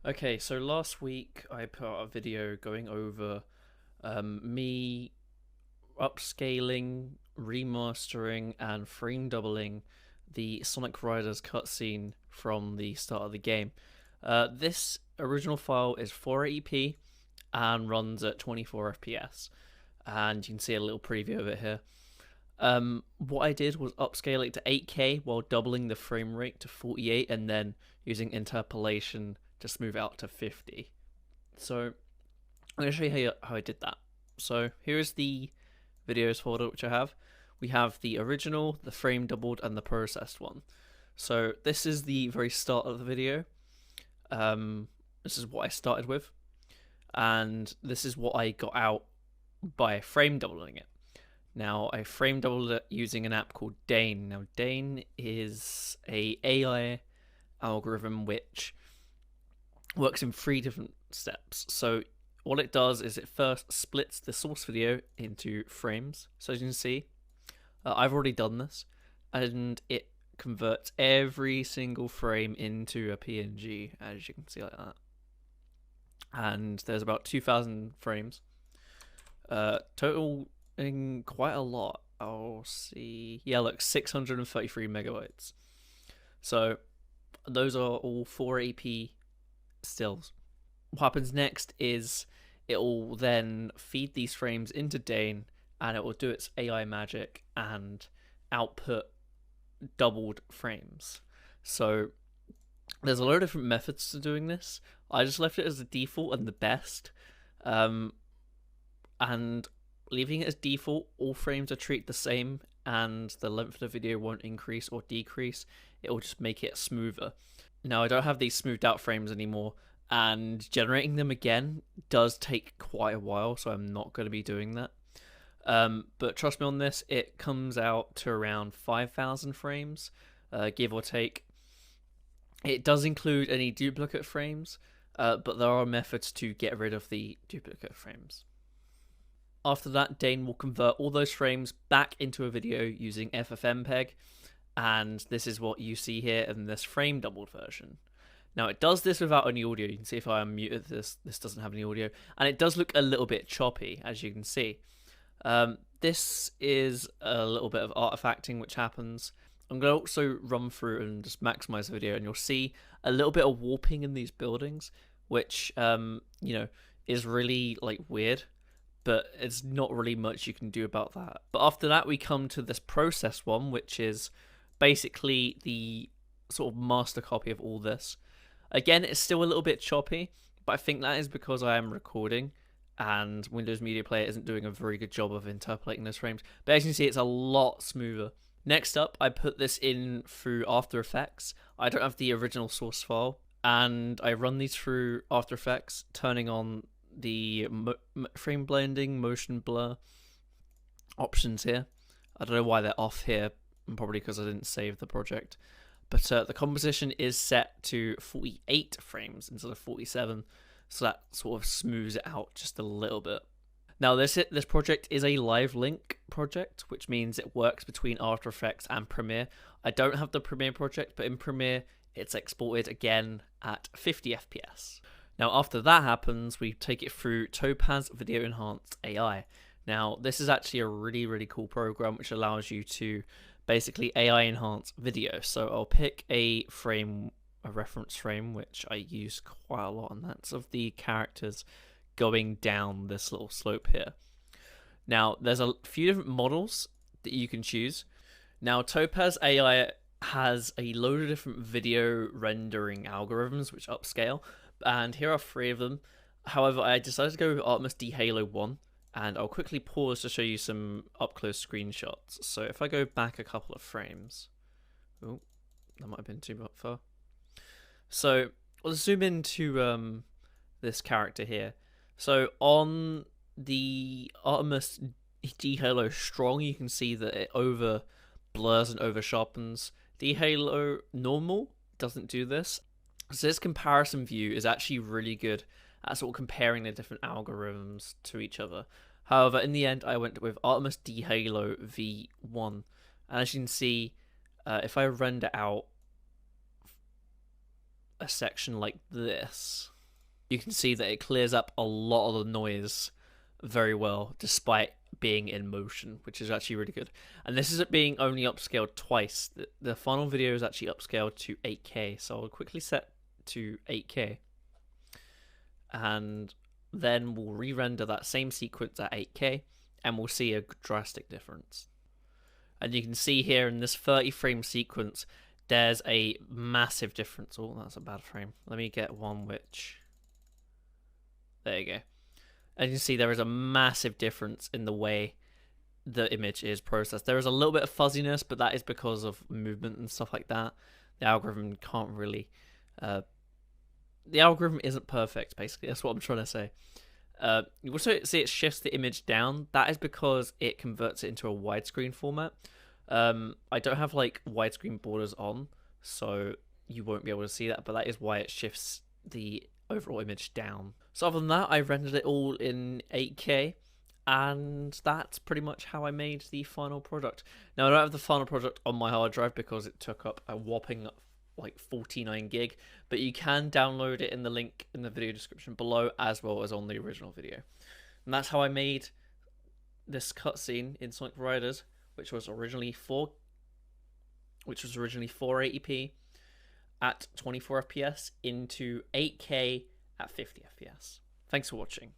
Okay, so last week I put out a video going over me upscaling, remastering, and frame doubling the Sonic Riders cutscene from the start of the game. This original file is 480p and runs at 24 FPS, and you can see a little preview of it here. What I did was upscale it to 8K while doubling the frame rate to 48 and then using interpolation to smooth out to 50. So I'm going to show you how I did that. So here's the videos folder which I have. We have the original, the frame doubled, and the processed one. So this is the very start of the video. This is what I started with, and this is what I got out by frame doubling it. Now I frame doubled it using an app called Dane. Now Dane is a AI algorithm which works in 3 different steps. So what it does is it first splits the source video into frames. So as you can see, I've already done this, and it converts every single frame into a PNG, as you can see like that. And there's about 2,000 frames. Total in quite a lot. I'll see. Yeah, look, 633 megabytes. So those are all 480p stills. What happens next is it will then feed these frames into Dane, and it will do its AI magic and output doubled frames. So there's a lot of different methods to doing this. I just left it as the default and the best. And leaving it as default, all frames are treated the same, and the length of the video won't increase or decrease. It will just make it smoother. Now, I don't have these smoothed out frames anymore, and generating them again does take quite a while, so I'm not going to be doing that. But trust me on this, it comes out to around 5,000 frames, give or take. It does include any duplicate frames, but there are methods to get rid of the duplicate frames. After that, Dane will convert all those frames back into a video using FFmpeg, and this is what you see here in this frame doubled version. Now, it does this without any audio. You can see if I unmuted this doesn't have any audio, and it does look a little bit choppy, as you can see. This is a little bit of artifacting which happens. I'm going to also run through and just maximize the video, and you'll see a little bit of warping in these buildings, which is really weird, but it's not really much you can do about that. But after that, we come to this process one, which is basically the sort of master copy of all this. Again, it's still a little bit choppy, but I think that is because I am recording and Windows Media Player isn't doing a very good job of interpolating those frames. But as you can see, it's a lot smoother. Next up, I put this in through After Effects. I don't have the original source file, and I run these through After Effects, turning on the frame blending, motion blur options here. I don't know why they're off here, probably because I didn't save the project. But the composition is set to 48 frames instead of 47, so that sort of smooths it out just a little bit. Now, this project is a live link project, which means it works between After Effects and Premiere. I don't have the Premiere project, but in Premiere, it's exported again at 50 FPS. Now, after that happens, we take it through Topaz Video Enhanced AI. Now, this is actually a really, really cool program which allows you to basically AI enhance video. So I'll pick a reference frame, which I use quite a lot, and that's of the characters going down this little slope here. Now, there's a few different models that you can choose. Now, Topaz AI has a load of different video rendering algorithms which upscale, and here are 3 of them. However, I decided to go with Artemis D Halo 1, and I'll quickly pause to show you some up-close screenshots. So if I go back a couple of frames... Oh, that might have been too far. So I'll zoom into this character here. So on the Artemis D Halo Strong, you can see that it over blurs and over sharpens. D Halo Normal doesn't do this. So this comparison view is actually really good at sort of comparing the different algorithms to each other. However, in the end, I went with Artemis D Halo V1. And as you can see, if I render out a section like this, you can see that it clears up a lot of the noise very well, despite being in motion, which is actually really good. And this is it being only upscaled twice. The final video is actually upscaled to 8K, so I'll quickly set to 8K, and then we'll re-render that same sequence at 8K, and we'll see a drastic difference. And you can see here in this 30 frame sequence, there's a massive difference. Oh, that's a bad frame. Let me get one which... There you go. As you can see, there is a massive difference in the way the image is processed. There is a little bit of fuzziness, but that is because of movement and stuff like that. The algorithm can't really... the algorithm isn't perfect, basically. That's what I'm trying to say. You also see it shifts the image down. That is because it converts it into a widescreen format. I don't have like widescreen borders on, so you won't be able to see that, but that is why it shifts the overall image down. So other than that, I rendered it all in 8K, and that's pretty much how I made the final product. Now I don't have the final product on my hard drive because it took up a whopping like 49 gig, but you can download it in the link in the video description below, as well as on the original video. And that's how I made this cutscene in Sonic Riders, which was originally 480p at 24 FPS into 8K at 50 FPS. Thanks for watching.